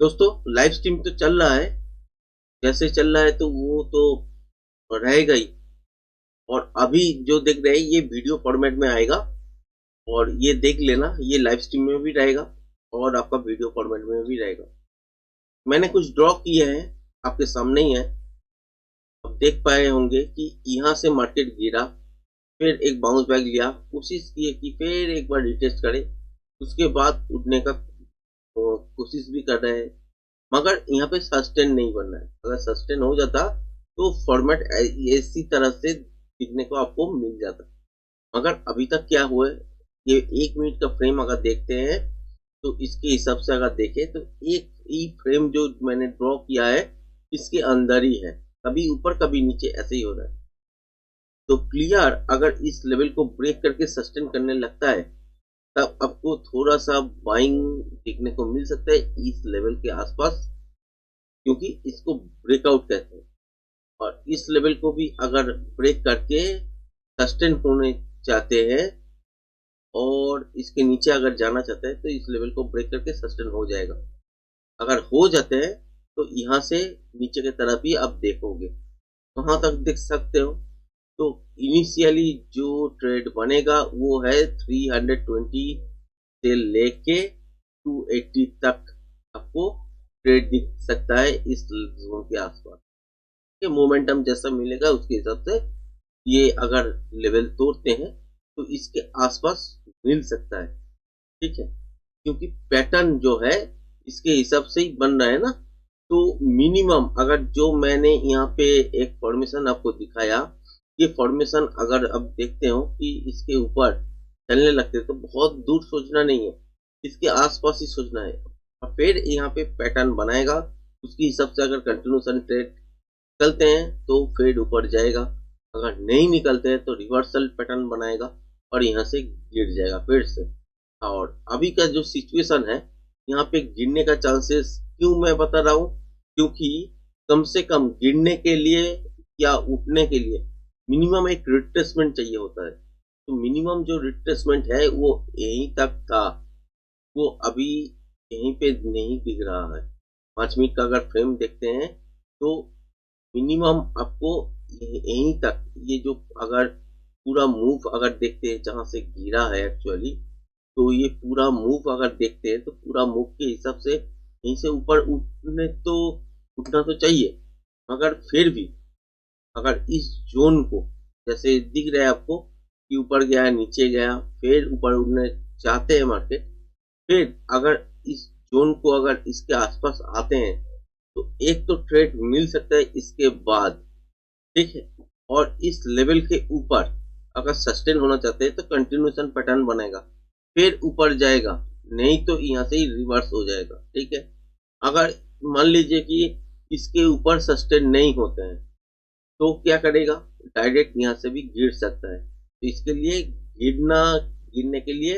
दोस्तों, live stream तो चल रहा है। जैसे चल रहा है तो वो तो रहेगा ही। और अभी जो देख रहे हैं ये वीडियो फॉर्मेट में आएगा। और ये देख लेना, ये लाइव स्ट्रीम में भी रहेगा और आपका वीडियो फॉर्मेट में भी रहेगा। मैंने कुछ ड्रॉ किए हैं, आपके सामने ही है। अब देख पाए होंगे कि यहाँ से मार्केट गिरा, फिर एक बाउंस बैक लिया, कोशिश किए कि फिर एक बार रिटेस्ट करे, उसके बाद उठने का कोशिश भी कर रहे हैं। मगर यहाँ पे सस्टेन नहीं बनना है। अगर सस्टेन हो जाता तो फॉर्मेट इसी तरह से दिखने को आपको मिल जाता। मगर अभी तक क्या हुआ है, ये 1 मिनट का फ्रेम अगर देखते हैं तो इसके हिसाब से अगर देखें तो एक ही फ्रेम जो मैंने ड्रॉ किया है इसके अंदर ही है, कभी ऊपर कभी नीचे ऐसे ही हो रहा है। तो क्लियर, अगर इस लेवल को ब्रेक करके सस्टेन करने लगता है तब आपको थोड़ा सा बाइंग देखने को मिल सकता है इस लेवल के आसपास, क्योंकि इसको ब्रेकआउट कहते हैं। और इस लेवल को भी अगर ब्रेक करके सस्टेन होने चाहते हैं और इसके नीचे अगर जाना चाहते हैं तो इस लेवल को ब्रेक करके सस्टेन हो जाएगा। अगर हो जाते हैं तो यहाँ से नीचे की तरफ ही आप देखोगे। कहाँ तक देख सकते हो, तो इनिशियली जो ट्रेड बनेगा वो है 320 से लेके 280 तक आपको ट्रेड दिख सकता है इस जोन के आसपास के। मोमेंटम जैसा मिलेगा उसके हिसाब से ये अगर लेवल तोड़ते हैं तो इसके आसपास मिल सकता है। ठीक है, क्योंकि पैटर्न जो है इसके हिसाब से ही बन रहा है ना। तो मिनिमम अगर जो मैंने यहाँ पे एक फॉर्मेशन आपको दिखाया, ये फॉर्मेशन अगर अब देखते हो कि इसके ऊपर चलने लगते तो बहुत दूर सोचना नहीं है, इसके आसपास ही सोचना है। और फिर यहाँ पे पैटर्न बनाएगा, उसके हिसाब से अगर कंटिन्यूसन ट्रेड निकलते हैं तो फेड ऊपर जाएगा, अगर नहीं निकलते हैं तो रिवर्सल पैटर्न बनाएगा और यहाँ से गिर जाएगा फिर से। और अभी का जो सिचुएशन है यहाँ पे गिरने का चांसेस क्यों मैं बता रहा हूँ, क्योंकि कम से कम गिरने के लिए या उठने के लिए मिनिमम एक रिट्रेसमेंट चाहिए होता है। तो मिनिमम जो रिट्रेसमेंट है वो यहीं तक था, वो अभी यहीं पे नहीं दिख रहा है। 5 मिनट का अगर फ्रेम देखते हैं तो मिनिमम आपको यहीं तक, ये जो अगर पूरा मूव अगर देखते हैं जहां से गिरा है एक्चुअली, तो ये पूरा मूव अगर देखते हैं तो पूरा मूव के हिसाब से यहीं से ऊपर उठना तो चाहिए। मगर फिर भी अगर इस जोन को जैसे दिख रहा है आपको कि ऊपर गया नीचे गया फिर ऊपर उठने चाहते हैं मार्केट, फिर अगर इस जोन को अगर इसके आसपास आते हैं तो एक तो ट्रेड मिल सकता है इसके बाद। ठीक है, और इस लेवल के ऊपर अगर सस्टेन होना चाहते हैं तो कंटिन्यूशन पैटर्न बनेगा, फिर ऊपर जाएगा, नहीं तो यहाँ से ही रिवर्स हो जाएगा। ठीक है, अगर मान लीजिए कि इसके ऊपर सस्टेन नहीं होते हैं तो क्या करेगा, डायरेक्ट यहाँ से भी गिर सकता है। तो इसके लिए गिरने के लिए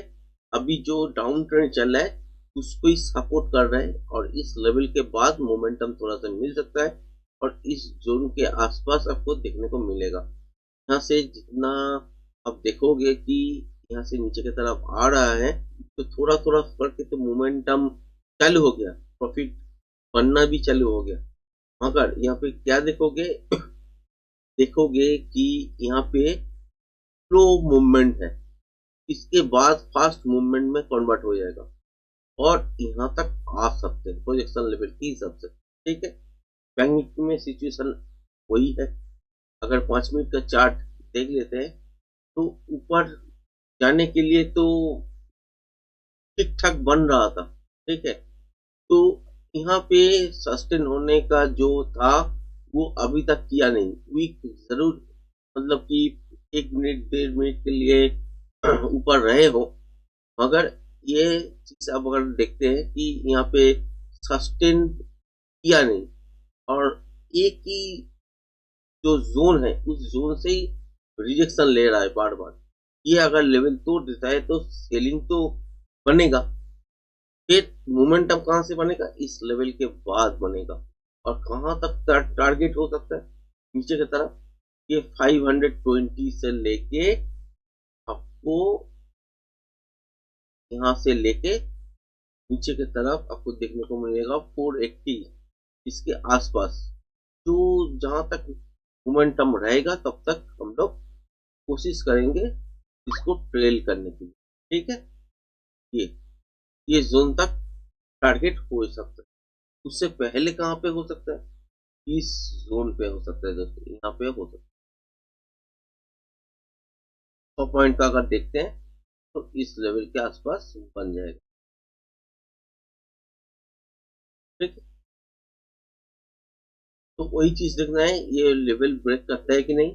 अभी जो डाउन ट्रेंड चल रहा है उसको ही सपोर्ट कर रहा है और इस लेवल के बाद मोमेंटम थोड़ा सा मिल सकता है और इस जोन के आसपास आपको देखने को मिलेगा। यहाँ से जितना आप देखोगे कि यहाँ से नीचे की तरफ आ रहा है तो थोड़ा थोड़ा करके तो मोमेंटम चालू हो गया, प्रॉफिट बनना भी चालू हो गया। मगर यहाँ पे क्या देखोगे, देखोगे कि यहाँ पे स्लो मूवमेंट है, इसके बाद फास्ट मूवमेंट में कन्वर्ट हो जाएगा और यहाँ तक आ सकते हैं प्रोजेक्शन लेवल के हिसाब से। ठीक है, बैंक निफ्टी में सिचुएशन वही है। अगर 5 मिनट का चार्ट देख लेते हैं तो ऊपर जाने के लिए तो ठीक ठाक बन रहा था। ठीक है, तो यहाँ पे सस्टेन होने का जो था वो अभी तक किया नहीं, वीक जरूर, मतलब कि 1 मिनट 1.5 मिनट के लिए ऊपर रहे हो। मगर ये चीज अब अगर देखते हैं कि यहाँ पे सस्टेन किया नहीं और एक ही जो जोन है उस जोन से ही रिजेक्शन ले रहा है बार बार। ये अगर लेवल तोड़ देता है तो सेलिंग तो बनेगा, फिर मोमेंटम कहाँ से बनेगा, इस लेवल के बाद बनेगा। और कहाँ तक टारगेट हो सकता है नीचे की तरफ, ये 520 से लेके आपको यहाँ से लेके नीचे की तरफ आपको देखने को मिलेगा 480, इसके आसपास। तो जहां तक मोमेंटम रहेगा तब तक हम लोग कोशिश करेंगे इसको ट्रेल करने की। ठीक है, ये ये जोन तक टारगेट हो सकता है। उससे पहले कहाँ पे हो सकता है? इस जोन पे हो सकता है दोस्तों, यहाँ पे हो सकता है। 100 पॉइंट का अगर देखते हैं तो इस लेवल के आसपास बन जाएगा। ठीक है, तो वही चीज देखना है, ये लेवल ब्रेक करता है कि नहीं।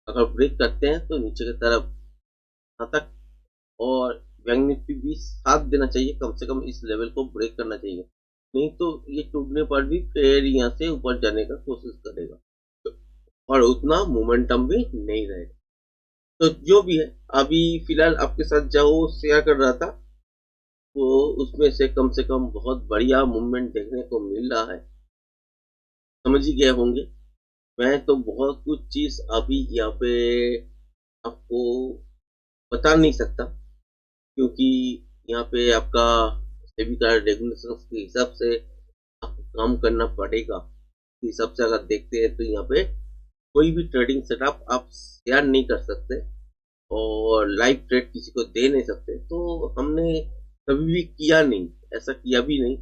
अगर ब्रेक करते हैं तो नीचे की तरफ यहाँ तक, और बैंक निफ्टी भी साथ देना चाहिए, कम से कम इस लेवल को ब्रेक करना चाहिए। नहीं तो ये टूटने पर भी फिर यहाँ से ऊपर जाने का कोशिश करेगा और उतना मोमेंटम भी नहीं रहेगा। तो जो भी है, अभी फिलहाल आपके साथ जो शेयर कर रहा था वो उसमें से कम बहुत बढ़िया मूवमेंट देखने को मिल रहा है। समझ ही गए होंगे, मैं तो बहुत कुछ चीज अभी यहाँ पे आपको बता नहीं सकता, क्योंकि यहाँ पे आपका सेबी का रेगुलेशन के हिसाब से आपको काम करना पड़ेगा। इस हिसाब से अगर देखते हैं तो यहाँ पे कोई भी ट्रेडिंग सेटअप आप शेयर नहीं कर सकते और लाइव ट्रेड किसी को दे नहीं सकते। तो हमने कभी भी किया नहीं, ऐसा किया भी नहीं।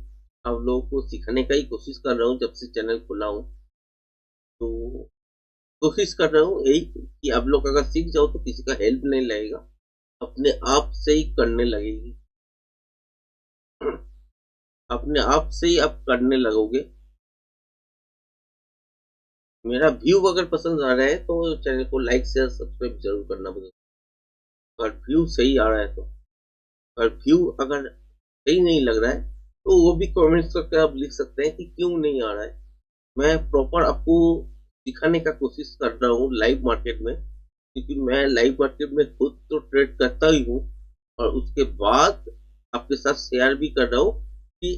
आप लोगों को सिखाने का ही कोशिश कर रहा हूँ जब से चैनल खुला हूँ। तो कोशिश कर रहा हूँ यही कि आप लोग अगर सीख जाओ तो किसी का हेल्प नहीं लगेगा, अपने आप से ही करने लगेगी। अपने आप से ही आप करने लगोगे। मेरा व्यू अगर पसंद आ रहा है तो चैनल को लाइक शेयर सब्सक्राइब जरूर करना पड़ेगा। अगर व्यू सही आ रहा है तो, अगर व्यू अगर सही नहीं लग रहा है तो वो भी कमेंट्स करके आप लिख सकते हैं कि क्यों नहीं आ रहा है। मैं प्रॉपर आपको दिखाने का कोशिश कर रहा हूँ लाइव मार्केट में, क्योंकि मैं लाइव मार्केट में खुद तो ट्रेड करता ही हूँ और उसके बाद आपके साथ शेयर भी कर रहा हूँ कि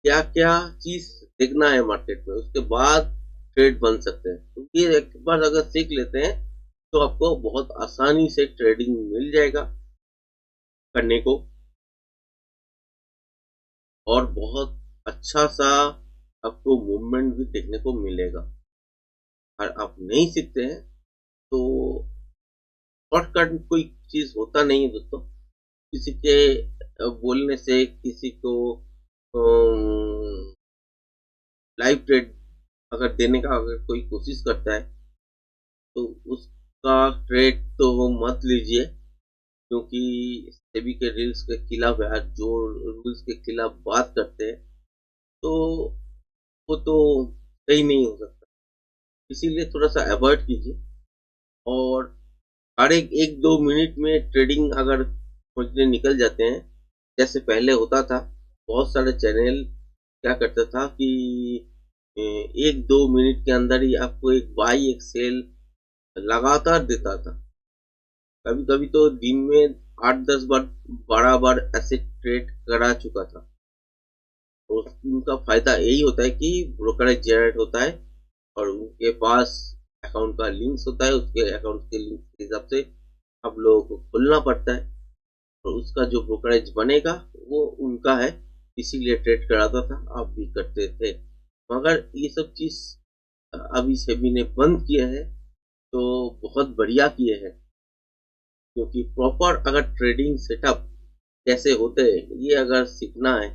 क्या क्या चीज देखना है मार्केट में, उसके बाद ट्रेड बन सकते हैं। तो ये एक बार अगर सीख लेते हैं तो आपको बहुत आसानी से ट्रेडिंग मिल जाएगा करने को, और बहुत अच्छा सा आपको मूवमेंट भी देखने को मिलेगा। और आप नहीं सीखते हैं तो शॉर्टकट कोई चीज होता नहीं है दोस्तों। किसी के बोलने से किसी को लाइव ट्रेड अगर देने का अगर कोई कोशिश करता है तो उसका ट्रेड तो वो मत लीजिए, क्योंकि सेबी के रूल्स के खिलाफ है। जो रूल्स के खिलाफ बात करते हैं तो वो तो सही नहीं हो सकता, इसीलिए थोड़ा सा अवॉइड कीजिए। और हर एक एक दो मिनट में ट्रेडिंग अगर खोजने निकल जाते हैं, जैसे पहले होता था, बहुत सारे चैनल क्या करता था कि एक दो मिनट के अंदर ही आपको एक बाई एक सेल लगातार देता था। कभी कभी तो दिन में 8-10 बार 12 बार ऐसे ट्रेड करा चुका था। तो उनका फायदा यही होता है कि ब्रोकरेज जनरेट होता है और उनके पास अकाउंट का लिंक्स होता है, उसके अकाउंट के लिंक के हिसाब से आप लोगों को खोलना पड़ता है और उसका जो ब्रोकरेज बनेगा वो उनका है, इसीलिए ट्रेड कराता था, आप भी करते थे। मगर ये सब चीज अभी सेबी ने बंद किया है, तो बहुत बढ़िया किए हैं। क्योंकि प्रॉपर अगर ट्रेडिंग सेटअप कैसे होते हैं ये अगर सीखना है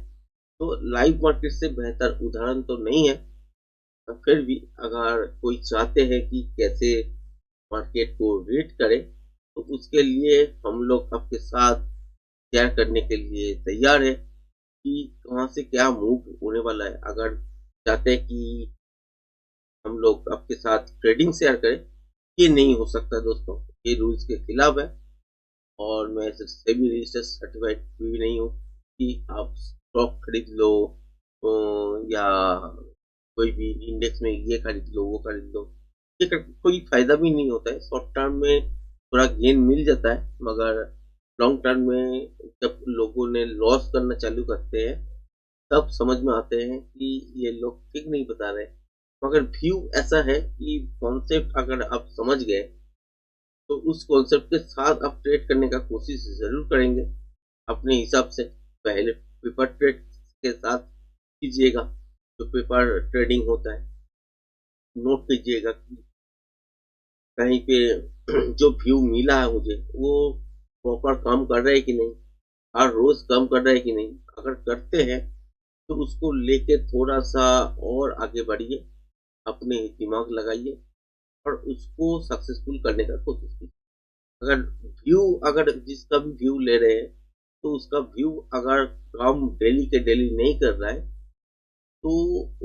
तो लाइव मार्केट से बेहतर उदाहरण तो नहीं है। फिर भी अगर कोई चाहते हैं कि कैसे मार्केट को रीड करे तो उसके लिए हम लोग आपके साथ शेयर करने के लिए तैयार है कि कहाँ से क्या मूव होने वाला है। अगर चाहते हैं कि हम लोग आपके साथ ट्रेडिंग शेयर करें, ये नहीं हो सकता दोस्तों, ये रूल्स के खिलाफ है। और मैं सेबी रजिस्टर सर्टिफाइड भी नहीं हूँ कि आप स्टॉक खरीद लो या कोई भी इंडेक्स में ये खरीद लो वो खरीद लो, ये कोई फायदा भी नहीं होता है। शॉर्ट टर्म में थोड़ा गेन मिल जाता है, मगर लॉन्ग टर्म में जब लोगों ने लॉस करना चालू करते हैं तब समझ में आते हैं कि ये लोग ठीक नहीं बता रहे। मगर व्यू ऐसा है कि कॉन्सेप्ट अगर आप समझ गए तो उस कॉन्सेप्ट के साथ आप ट्रेड करने का कोशिश जरूर करेंगे अपने हिसाब से। पहले पेपर ट्रेड के साथ कीजिएगा। जो पेपर ट्रेडिंग होता है, नोट कीजिएगा कहीं पे जो व्यू मिला है मुझे वो प्रॉपर काम कर रहा है कि नहीं, हर रोज काम कर रहा है कि नहीं। अगर करते हैं तो उसको लेके थोड़ा सा और आगे बढ़िए, अपने दिमाग लगाइए और उसको सक्सेसफुल करने का कोशिश कीजिए। अगर व्यू, अगर जिसका भी व्यू ले रहे हैं तो उसका व्यू अगर काम डेली के डेली नहीं कर रहा है तो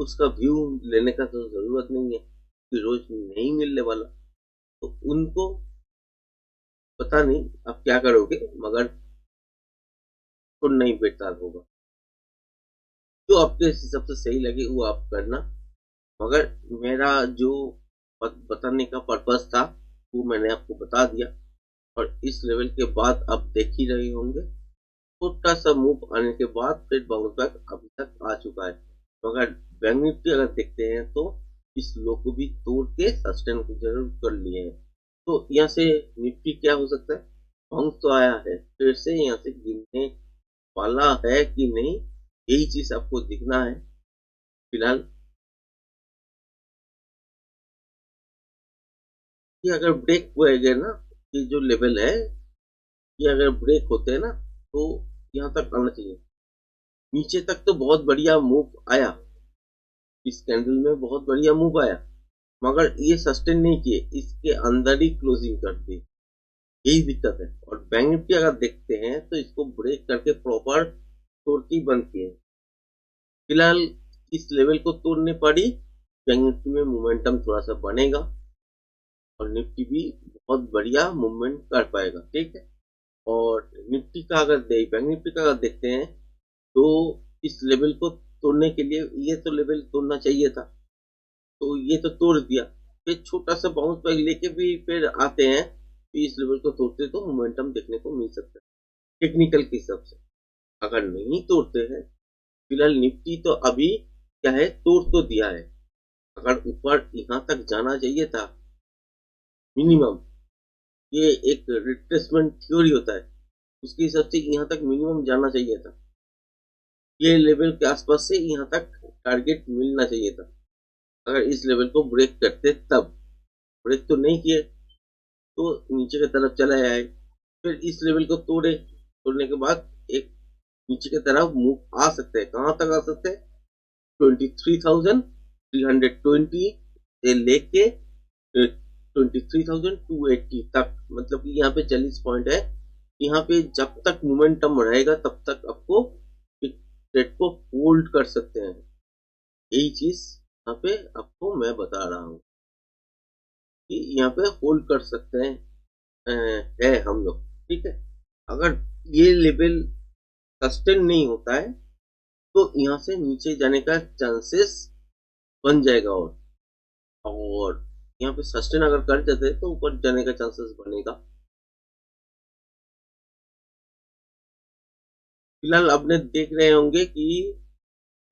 उसका व्यू लेने का तो जरूरत नहीं है कि रोज नहीं मिलने वाला। तो उनको पता नहीं आप क्या करोगे, मगर तो नहीं बेकार होगा। जो आपके हिसाब से सही लगे वो आप करना, मगर मेरा जो बताने का पर्पस था वो मैंने आपको बता दिया। और इस लेवल के बाद आप देख ही रहे होंगे, छोटा सा मूव आने के बाद फिर बाउंस बैक अभी तक आ चुका है। मगर बैंक निफ्टी अगर देखते हैं तो इस लो को भी तोड़ के सस्टेन को जरूर कर लिए हैं। तो यहाँ से निफ्टी क्या हो सकता है, बाउंस तो आया है, फिर से यहाँ से गिरने वाला है कि नहीं, यही चीज आपको दिखना है फिलहाल। कि अगर ब्रेक हुएगा ना, ये जो लेवल है, ये अगर ब्रेक होते हैं ना तो यहाँ तक आना चाहिए। नीचे तक तो बहुत बढ़िया मूव आया, इस कैंडल में बहुत बढ़िया मूव आया, मगर ये सस्टेन नहीं किए, इसके अंदर ही क्लोजिंग कर दी, यही दिक्कत है। और बैंक निफ्टी अगर देखते हैं तो इसको ब्रेक करके प्रॉपर तोड़ती बंद किए। फिलहाल इस लेवल को तोड़ने पड़ी, बैंक निफ्टी में मोमेंटम थोड़ा सा बनेगा और निफ्टी भी बहुत बढ़िया मूवमेंट कर पाएगा, ठीक है। और निफ्टी का अगर बैंक निफ्टी का अगर देखते हैं तो इस लेवल को तोड़ने के लिए ये तो लेवल तोड़ना चाहिए था, तो ये तो तोड़ दिया। फिर छोटा सा बाउंस बैक लेके भी फिर आते हैं तो इस लेवल को तोड़ते तो मोमेंटम देखने को मिल सकता है टेक्निकल के हिसाब से। अगर नहीं तोड़ते हैं, फिलहाल निफ्टी तो अभी क्या है, तोड़ तो दिया है। अगर ऊपर यहाँ तक जाना चाहिए था मिनिमम, ये एक रिट्रेसमेंट थ्योरी होता है, उसके हिसाब से यहाँ तक मिनिमम जाना चाहिए था। ये लेवल के आसपास से यहाँ तक टारगेट मिलना चाहिए था। अगर इस लेवल को ब्रेक करते तब, ब्रेक तो नहीं किए तो नीचे की तरफ चला जाए। फिर इस लेवल को तोड़ने के बाद एक नीचे की तरफ मूव आ सकते हैं। कहां तक आ सकते हैं, 23,320 से लेके 23,280 तक, मतलब कि यहाँ पे 40 पॉइंट है। यहाँ पे जब तक मोमेंटम रहेगा तब तक आपको ट्रेड को होल्ड कर सकते हैं। यही चीज यहाँ पे आपको मैं बता रहा हूँ कि यहाँ पे होल्ड कर सकते हैं है हम लोग, ठीक है। अगर ये लेवल सस्टेन नहीं होता है तो यहाँ से नीचे जाने का चांसेस बन जाएगा। और यहाँ पे सस्टेन अगर कर जाते हैं तो ऊपर जाने का चांसेस बनेगा। फिलहाल आपने देख रहे होंगे कि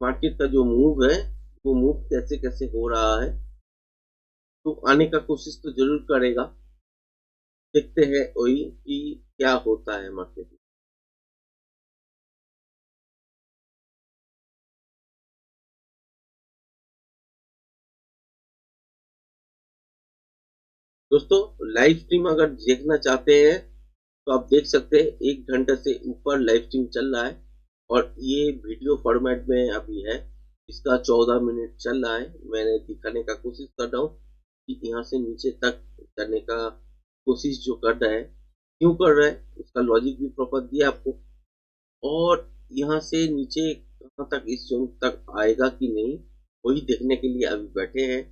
मार्केट का जो मूव है वो मूव कैसे कैसे हो रहा है, तो आने का कोशिश तो जरूर करेगा। देखते हैं वही कि क्या होता है मार्केट में। दोस्तों, लाइव स्ट्रीम अगर देखना चाहते हैं तो आप देख सकते हैं, 1 घंटे से ऊपर लाइव स्ट्रीम चल रहा है और ये वीडियो फॉर्मेट में अभी है। इसका 14 मिनट चल रहा है। मैंने दिखाने का कोशिश कर रहा हूँ कि यहाँ से नीचे तक करने का कोशिश जो कर रहा है, क्यों कर रहा है, उसका लॉजिक भी प्रॉपर दिया आपको। और यहाँ से नीचे कहाँ तक इस जोन तक आएगा कि नहीं, वही देखने के लिए अभी बैठे हैं।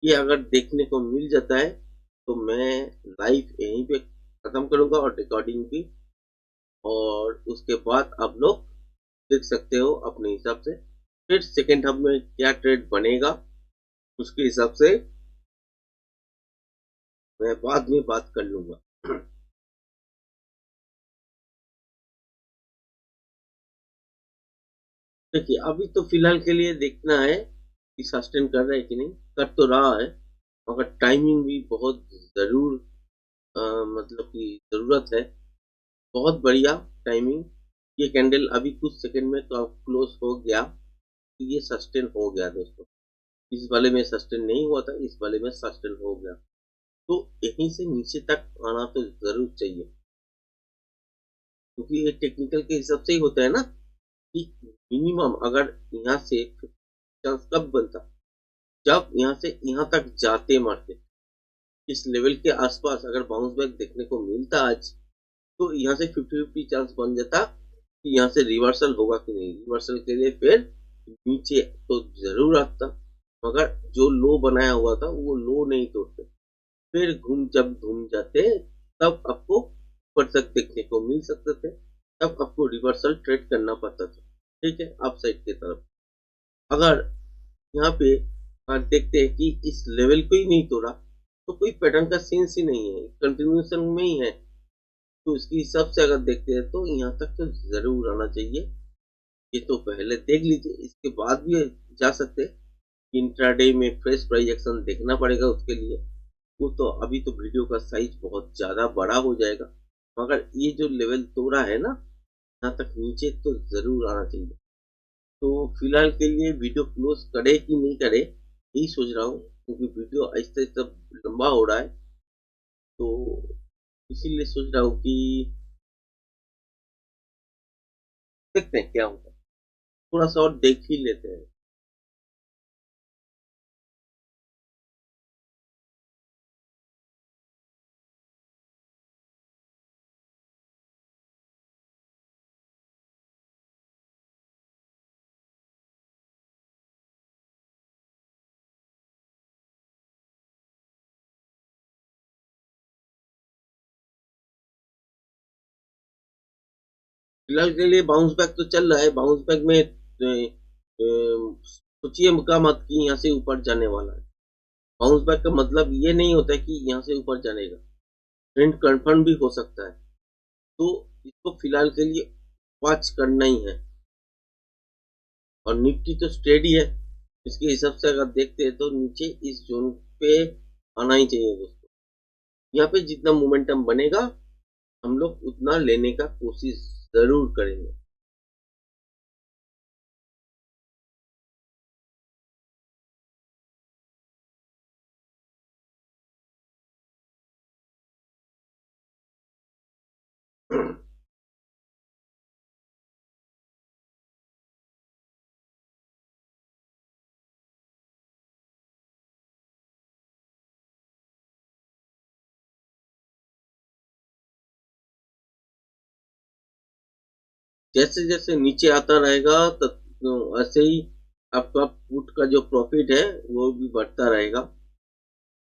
ये अगर देखने को मिल जाता है तो मैं लाइव यहीं पे खत्म करूंगा और रिकॉर्डिंग भी, और उसके बाद आप लोग देख सकते हो अपने हिसाब से। फिर सेकेंड हाफ में क्या ट्रेड बनेगा उसके हिसाब से मैं बाद में बात कर लूंगा। देखिए, अभी तो फिलहाल के लिए देखना है कि सस्टेन कर रहा है कि नहीं। कर तो रहा है, मगर टाइमिंग भी बहुत जरूर मतलब कि जरूरत है, बहुत बढ़िया टाइमिंग। ये कैंडल अभी कुछ सेकंड में तो क्लोज हो गया, तो ये सस्टेन हो गया दोस्तों। इस वाले में सस्टेन नहीं हुआ था, इस वाले में सस्टेन हो गया, तो यहीं से नीचे तक आना तो जरूर चाहिए, क्योंकि ये टेक्निकल के हिसाब से ही होता है ना कि मिनिमम अगर यहाँ से चांस कब बनता, जब यहाँ से यहाँ तक जाते मारते इस लेवल के आसपास अगर बाउंस बैक देखने को मिलता आज, तो यहाँ से 50-50 चांस बन जाता कि यहाँ से रिवर्सल होगा कि नहीं। रिवर्सल के लिए फिर नीचे तो जरूर आता, मगर जो लो बनाया हुआ था वो लो नहीं तोड़ते, फिर जब घूम जाते तब आपको ऊपर तक देखने को मिल सकते थे, तब आपको रिवर्सल ट्रेड करना पड़ता था, ठीक है, अप साइड की तरफ। अगर यहाँ पे देखते हैं कि इस लेवल को ही नहीं तोड़ा, तो कोई पैटर्न का सेंस ही नहीं है, कंटिन्यूएशन में ही है, तो इसके हिसाब से अगर देखते हैं तो यहाँ तक तो जरूर आना चाहिए। ये तो पहले देख लीजिए, इसके बाद भी जा सकते हैं। इंट्राडे में फ्रेश प्राइस एक्शन देखना पड़ेगा उसके लिए, वो तो अभी तो वीडियो का साइज बहुत ज्यादा बड़ा हो जाएगा, मगर ये जो लेवल तोड़ा है ना, यहाँ तक नीचे तो जरूर आना चाहिए। तो फिलहाल के लिए वीडियो क्लोज करे कि नहीं करे यही सोच रहा हूँ, क्योंकि वीडियो आहिस्ते आहिस्ते लंबा हो रहा है, तो इसीलिए सोच रहा हूँ कि देखते हैं क्या होगा, थोड़ा सा और देख ही लेते हैं। फिलहाल के लिए बाउंस बैक तो चल रहा है, बाउंस बैक में सोचिए का मत कि यहाँ से ऊपर जाने वाला है। बाउंस बैक का मतलब ये नहीं होता है कि यहाँ से ऊपर जानेगा, ट्रेंड कंफर्म भी हो सकता है, तो इसको फिलहाल के लिए वॉच करना ही है। और निफ्टी तो स्टेडी है, इसके हिसाब से अगर देखते हैं तो नीचे इस जोन पे आना ही चाहिए दोस्तों। यहाँ पे जितना मोमेंटम बनेगा हम लोग उतना लेने का कोशिश जरूर करेंगे। जैसे जैसे नीचे आता रहेगा तो ऐसे ही आपका पुट का जो प्रॉफिट है वो भी बढ़ता रहेगा।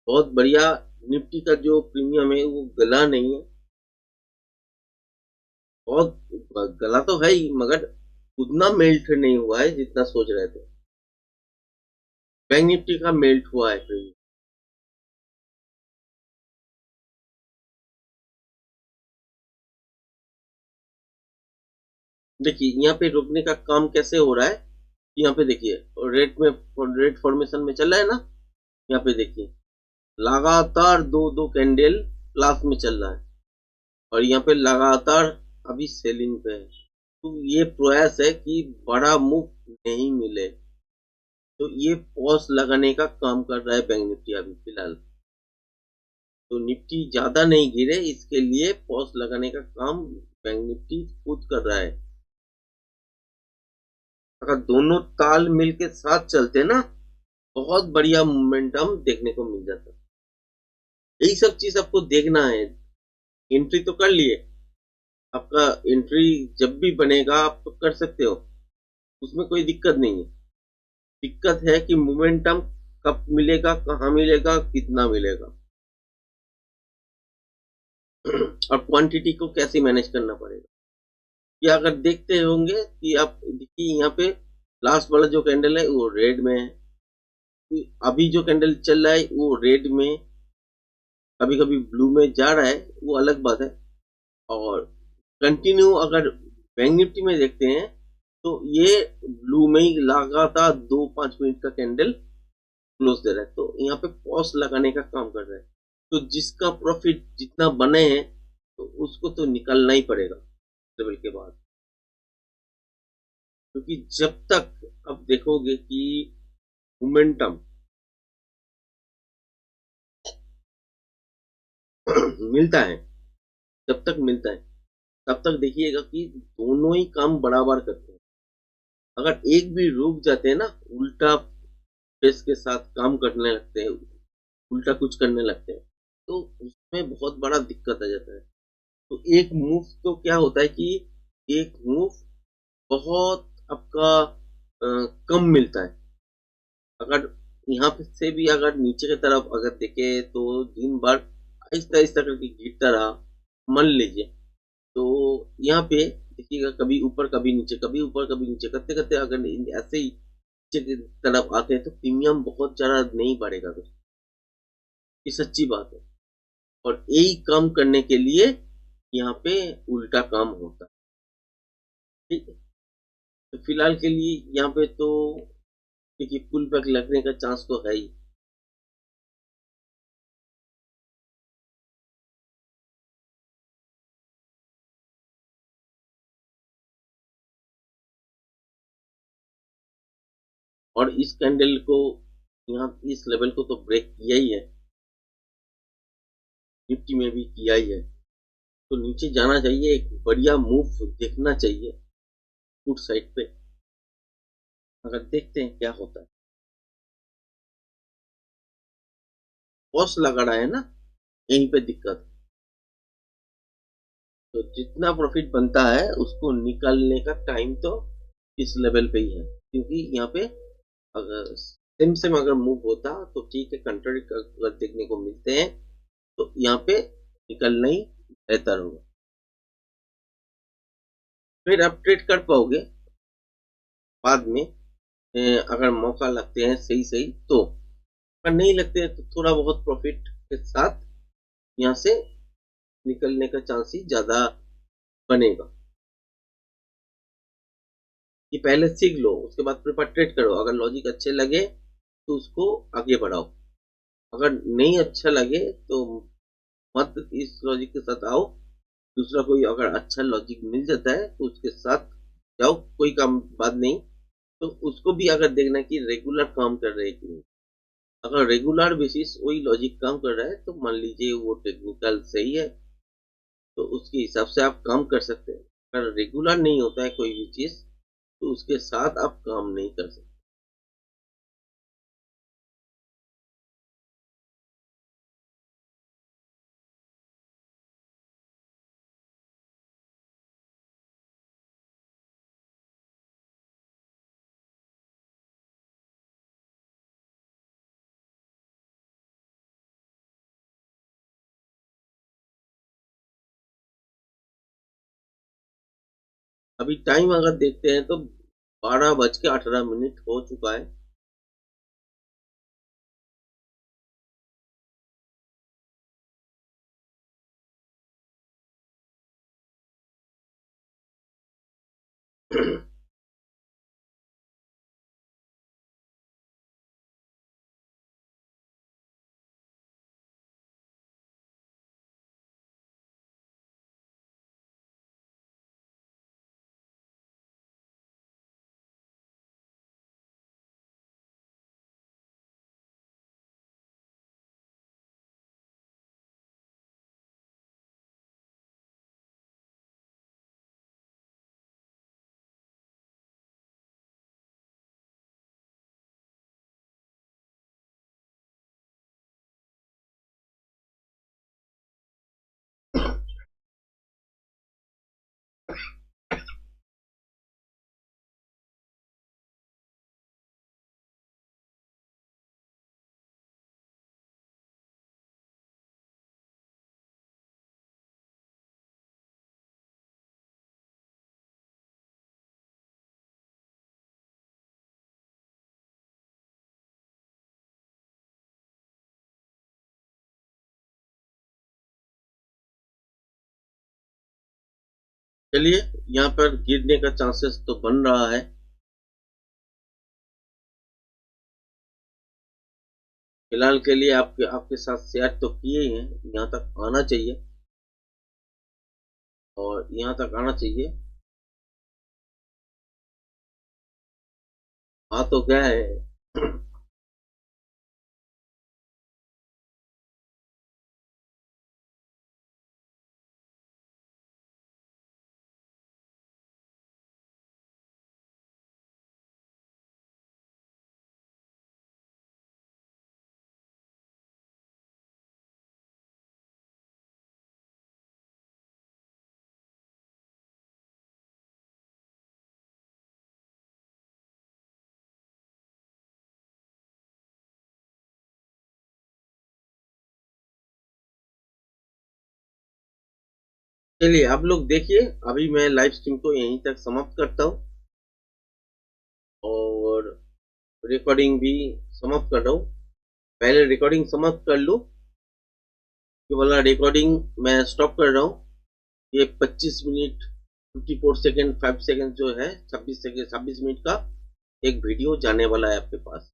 बहुत बढ़िया, निफ्टी का जो प्रीमियम है वो गला नहीं है, बहुत गला तो है ही, मगर उतना मेल्ट नहीं हुआ है जितना सोच रहे थे। बैंक निफ्टी का मेल्ट हुआ है प्रीमियम। देखिए यहाँ पे रुकने का काम कैसे हो रहा है, यहाँ पे देखिए रेट में, रेट फॉर्मेशन में चल रहा है ना, यहाँ पे देखिए लगातार दो दो कैंडल प्लस में चल रहा है, और यहाँ पे लगातार अभी सेलिंग पे है, तो ये प्रयास है कि बड़ा मूव नहीं मिले, तो ये पॉज लगाने का काम कर रहा है बैंक निफ्टी अभी फिलहाल। तो निफ्टी ज्यादा नहीं गिरे इसके लिए पॉज लगाने का काम बैंक निफ्टी खुद कर रहा है। अगर दोनों ताल मिल के साथ चलते ना, बहुत बढ़िया मोमेंटम देखने को मिल जाता। यही सब चीज आपको देखना है। एंट्री तो कर लिए, आपका एंट्री जब भी बनेगा आप तो कर सकते हो, उसमें कोई दिक्कत नहीं है। दिक्कत है कि मोमेंटम कब मिलेगा, कहाँ मिलेगा, कितना मिलेगा और क्वांटिटी को कैसे मैनेज करना पड़ेगा। ये अगर देखते होंगे कि आप देखिए यहाँ पे लास्ट वाला जो कैंडल है वो रेड में है, तो अभी जो कैंडल चल रहा है वो रेड में, कभी कभी ब्लू में जा रहा है, वो अलग बात है। और कंटिन्यू अगर बैंक निफ्टी में देखते हैं तो ये ब्लू में ही लगातार 2-5 मिनट का कैंडल क्लोज दे रहा है, तो यहाँ पे पॉज लगाने का काम कर रहा है। तो जिसका प्रॉफिट जितना बने हैं तो उसको तो निकालना ही पड़ेगा लेवल के बाद। क्योंकि जब तक अब देखोगे कि मोमेंटम मिलता है, जब तक मिलता है तब तक देखिएगा कि दोनों ही काम बराबर करते हैं। अगर एक भी रुक जाते हैं ना, उल्टा फेस के साथ काम करने लगते हैं, उल्टा कुछ करने लगते हैं, तो उसमें बहुत बड़ा दिक्कत आ जाता है। तो एक मूव तो क्या होता है कि एक मूव बहुत आपका कम मिलता है। अगर यहाँ पे से भी अगर नीचे की तरफ अगर देखे तो दिन भर आहिस्ता आहिस्ता करके गिरता रहा, मान लीजिए, तो यहाँ पे देखिएगा कभी ऊपर कभी नीचे, कभी ऊपर कभी नीचे करते करते अगर ऐसे ही नीचे की तरफ आते हैं तो प्रीमियम बहुत ज्यादा नहीं बढ़ेगा दोस्तों, ये सच्ची बात है। और यही काम करने के लिए यहाँ पे उल्टा काम होता है। ठीक है, तो फिलहाल के लिए यहाँ पे तो देखिए पुल बैक लगने का चांस तो है ही। और इस कैंडल को यहाँ इस लेवल को तो ब्रेक किया ही है, निफ्टी में भी किया ही है। तो नीचे जाना चाहिए, एक बढ़िया मूव देखना चाहिए फुट साइड पे, अगर देखते हैं क्या होता है। बॉस लगा रहा है ना, यहीं पे दिक्कत है। तो जितना प्रॉफिट बनता है उसको निकालने का टाइम तो इस लेवल पे ही है, क्योंकि यहाँ पे अगर सेम सेम अगर मूव होता तो ठीक है, कंट्री अगर देखने को मिलते हैं तो यहाँ पे निकलना ही बेहतर होगा, फिर आप ट्रेड कर पाओगे बाद में। अगर मौका लगते हैं सही सही तो, अगर नहीं लगते हैं तो थोड़ा बहुत प्रॉफिट के साथ यहाँ से निकलने का चांस ही ज्यादा बनेगा। कि पहले सीख लो, उसके बाद प्रिपर ट्रेड करो, अगर लॉजिक अच्छे लगे तो उसको आगे बढ़ाओ, अगर नहीं अच्छा लगे तो मत इस लॉजिक के साथ आओ। दूसरा कोई अगर अच्छा लॉजिक मिल जाता है तो उसके साथ जाओ, कोई काम बात नहीं। तो उसको भी अगर देखना कि रेगुलर काम कर रहे हैं कि नहीं, अगर रेगुलर बेसिस वही लॉजिक काम कर रहा है तो मान लीजिए वो टेक्निकल सही है, तो उसके हिसाब से आप काम कर सकते हैं। अगर रेगुलर नहीं होता है कोई भी चीज तो उसके साथ आप काम नहीं कर सकते। अभी टाइम अगर देखते हैं तो 12:18 हो चुका है। चलिए, यहाँ पर गिरने का चांसेस तो बन रहा है। फिलहाल के लिए आपके आपके साथ शेयर तो किए ही हैं, यहाँ तक आना चाहिए, और यहाँ तक आना चाहिए। आ तो गया है। चलिए आप लोग देखिए, अभी मैं लाइव स्ट्रीम को यहीं तक समाप्त करता हूँ और रिकॉर्डिंग भी समाप्त कर रहा हूँ। पहले रिकॉर्डिंग समाप्त कर लूँ, ये वाला रिकॉर्डिंग मैं स्टॉप कर रहा हूँ। ये 25 मिनट 54 सेकेंड 5 सेकेंड जो है 26 सेकेंड 26 मिनट का एक वीडियो जाने वाला है आपके पास।